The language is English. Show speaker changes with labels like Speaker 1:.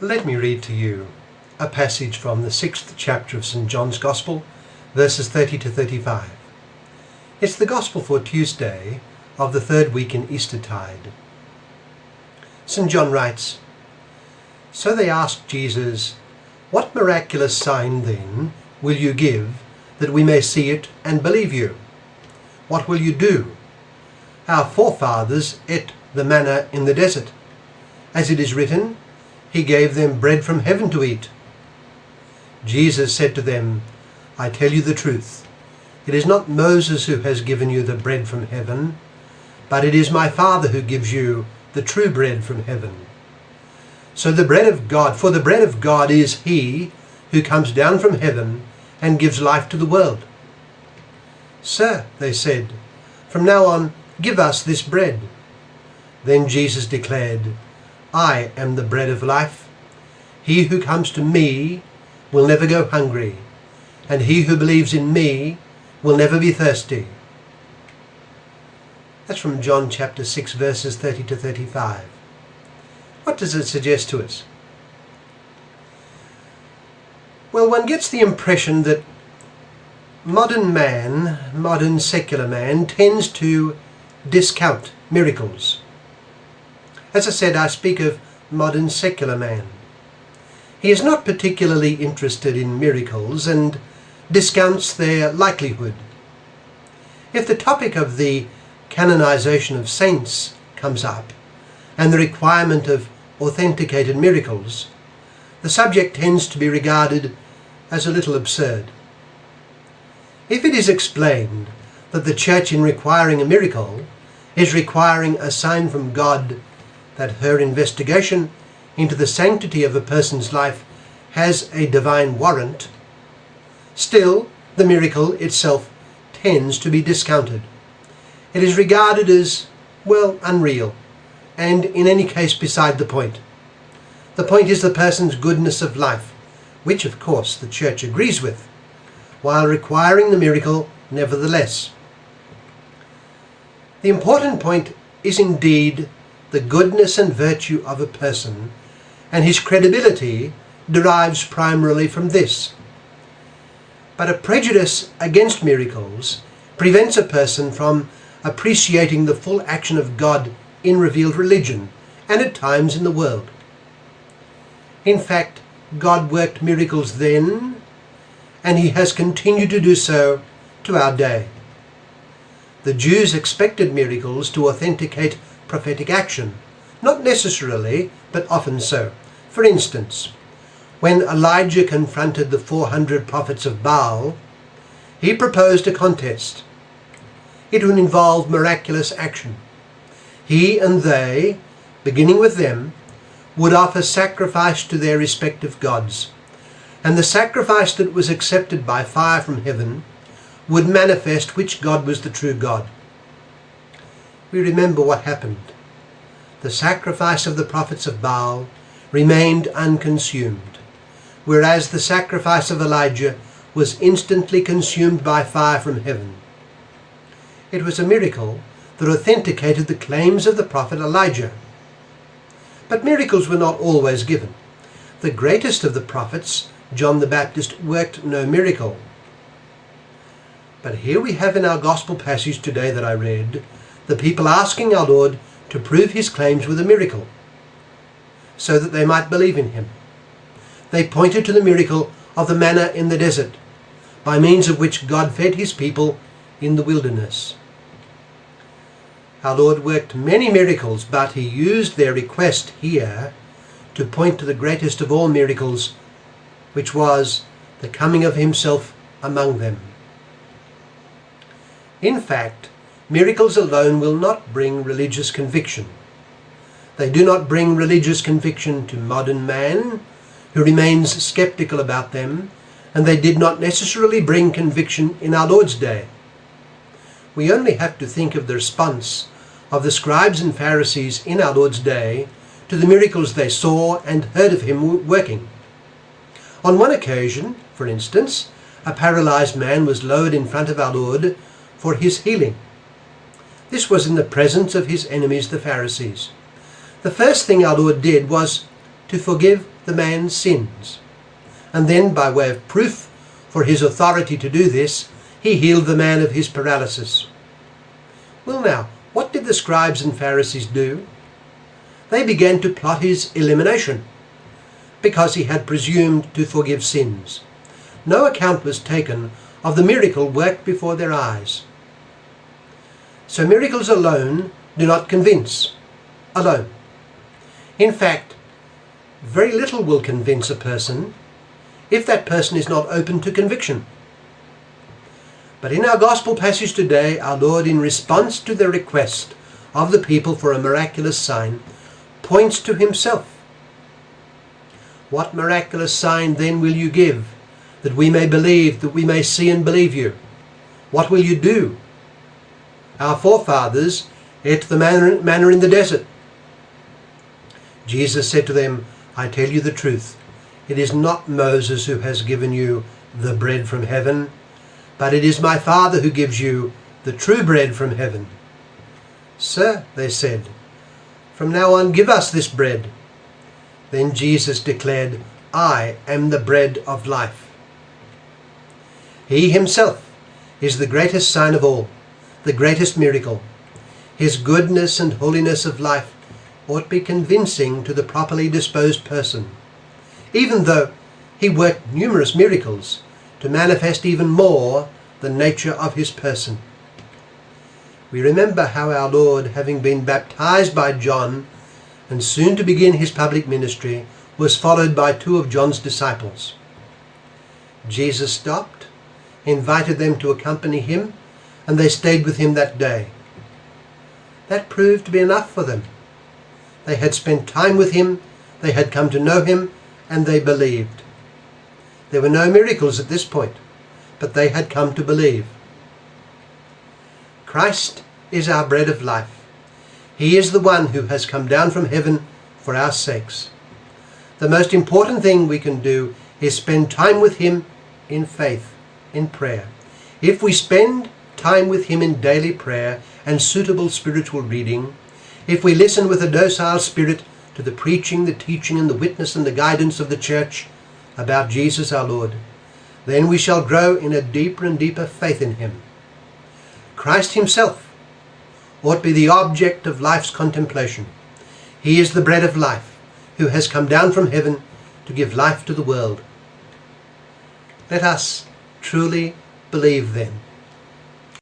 Speaker 1: Let me read to you a passage from the 6th chapter of St. John's Gospel, verses 30 to 35. It's the Gospel for Tuesday of the third week in Eastertide. St. John writes, "So they asked Jesus, 'What miraculous sign then will you give that we may see it and believe you? What will you do? Our forefathers ate the manna in the desert. As it is written, He gave them bread from heaven to eat.' Jesus said to them, 'I tell you the truth. It is not Moses who has given you the bread from heaven, but it is my Father who gives you the true bread from heaven. For the bread of God is He who comes down from heaven and gives life to the world.' 'Sir,' they said, 'from now on give us this bread.' Then Jesus declared, 'I am the bread of life. He who comes to me will never go hungry, and he who believes in me will never be thirsty.'" That's from John chapter 6, verses 30 to 35. What does it suggest to us? Well, one gets the impression that modern secular man, tends to discount miracles. As I said, I speak of modern secular man. He is not particularly interested in miracles and discounts their likelihood. If the topic of the canonization of saints comes up and the requirement of authenticated miracles, the subject tends to be regarded as a little absurd. If it is explained that the Church, in requiring a miracle, is requiring a sign from God that her investigation into the sanctity of a person's life has a divine warrant, still the miracle itself tends to be discounted. It is regarded as, well, unreal, and in any case beside the point. The point is the person's goodness of life, which of course the Church agrees with, while requiring the miracle nevertheless. The important point is indeed the goodness and virtue of a person, and his credibility derives primarily from this. But a prejudice against miracles prevents a person from appreciating the full action of God in revealed religion, and at times in the world. In fact, God worked miracles then, and He has continued to do so to our day. The Jews expected miracles to authenticate prophetic action, not necessarily, but often so. For instance, when Elijah confronted the 400 prophets of Baal, he proposed a contest. It would involve miraculous action. He and they, beginning with them, would offer sacrifice to their respective gods, and the sacrifice that was accepted by fire from heaven would manifest which God was the true God. We remember what happened. The sacrifice of the prophets of Baal remained unconsumed, whereas the sacrifice of Elijah was instantly consumed by fire from heaven. It was a miracle that authenticated the claims of the prophet Elijah. But miracles were not always given. The greatest of the prophets, John the Baptist, worked no miracle. But here we have in our gospel passage today that I read, the people asking our Lord to prove His claims with a miracle, so that they might believe in Him. They pointed to the miracle of the manna in the desert, by means of which God fed His people in the wilderness. Our Lord worked many miracles, but He used their request here to point to the greatest of all miracles, which was the coming of Himself among them. In fact, miracles alone will not bring religious conviction. They do not bring religious conviction to modern man, who remains skeptical about them, and they did not necessarily bring conviction in our Lord's day. We only have to think of the response of the scribes and Pharisees in our Lord's day to the miracles they saw and heard of Him working. On one occasion, for instance, a paralyzed man was lowered in front of our Lord for His healing. This was in the presence of His enemies, the Pharisees. The first thing our Lord did was to forgive the man's sins. And then, by way of proof for his authority to do this, he healed the man of his paralysis. Well now, what did the scribes and Pharisees do? They began to plot his elimination, because he had presumed to forgive sins. No account was taken of the miracle worked before their eyes. So miracles alone do not convince. Alone. In fact, very little will convince a person if that person is not open to conviction. But in our gospel passage today, our Lord, in response to the request of the people for a miraculous sign, points to himself. What miraculous sign then will you give, that we may believe, that we may see and believe you? What will you do? Our forefathers ate the manna in the desert. Jesus said to them, I tell you the truth, it is not Moses who has given you the bread from heaven, but it is my Father who gives you the true bread from heaven. Sir, they said, from now on give us this bread. Then Jesus declared, I am the bread of life. He himself is the greatest sign of all, the greatest miracle. His goodness and holiness of life ought to be convincing to the properly disposed person, even though he worked numerous miracles to manifest even more the nature of his person. We remember how our Lord, having been baptized by John and soon to begin his public ministry, was followed by 2 of John's disciples. Jesus stopped, invited them to accompany him, and they stayed with him that day. That proved to be enough for them. They had spent time with him, they had come to know him, and they believed. There were no miracles at this point, but they had come to believe. Christ is our bread of life. He is the one who has come down from heaven for our sakes. The most important thing we can do is spend time with him in faith, in prayer. If we spend time with him in daily prayer and suitable spiritual reading, if we listen with a docile spirit to the preaching, the teaching, and the witness and the guidance of the church about Jesus our Lord, then we shall grow in a deeper and deeper faith in him. Christ himself ought to be the object of life's contemplation. He is the bread of life, who has come down from heaven to give life to the world. Let us truly believe then